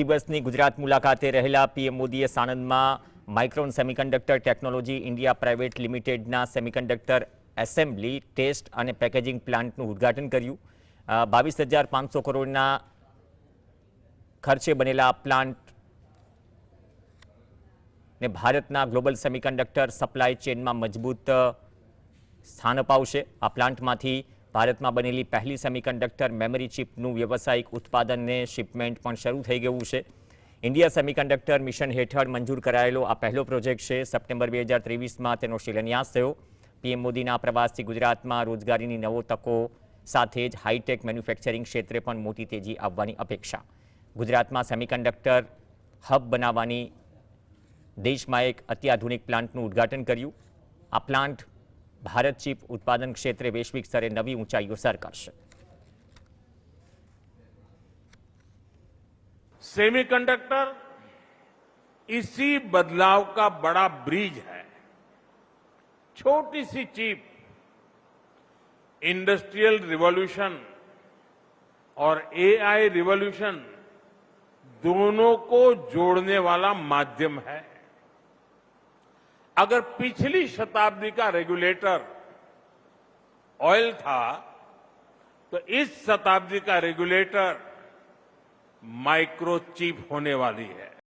દિવસની ગુજરાત મુલાકાતે રહેલા પીએમ મોદીએ સાણંદમાં Micron semiconductor technology India private લિમિટેડના સેમિકન્ડક્ટર એસેમ્બલી ટેસ્ટ અને પેકેજિંગ પ્લાન્ટનું ઉદ્ઘાટન કર્યું। 22,500 કરોડના ખર્ચે બનેલા પ્લાન્ટ ને ભારતના ગ્લોબલ સેમિકન્ડક્ટર સપ્લાય ચેનમાં મજબૂત સ્થાન અપાવશે। આ પ્લાન્ટમાંથી ભારતમાં બનેલી પહેલી સેમિકન્ડક્ટર મેમરી ચિપનું વ્યવસાયિક ઉત્પાદન ને શિપમેન્ટ પણ શરૂ થઈ ગયું છે। ઇન્ડિયા સેમિકન્ડક્ટર મિશન હેઠળ મંજૂર કરાયેલો આ પહેલો પ્રોજેક્ટ છે। સપ્ટેમ્બર 2023માં તેનો શિલાન્યાસ થયો। પીએમ મોદીના પ્રવાસથી ગુજરાતમાં રોજગારીની નવો તકો સાથે જ હાઈટેક મેન્યુફેક્ચરિંગ ક્ષેત્રે પણ મોટી તેજી આવવાની અપેક્ષા। ગુજરાતમાં સેમિકન્ડક્ટર હબ બનાવવાની દેશમાં એક અત્યાધુનિક પ્લાન્ટનું ઉદ્ઘાટન કર્યું। આ પ્લાન્ટ भारत चीप उत्पादन क्षेत्र वैश्विक स्तर नवी ऊंचाईओ सर करशे। सेमीकंडक्टर इसी बदलाव का बड़ा ब्रिज है। छोटी सी चीप इंडस्ट्रियल रिवॉल्यूशन और एआई रिवॉल्यूशन दोनों को जोड़ने वाला माध्यम है। अगर पिछली शताब्दी का रेगुलेटर ऑयल था तो इस शताब्दी का रेगुलेटर माइक्रोचिप होने वाली है।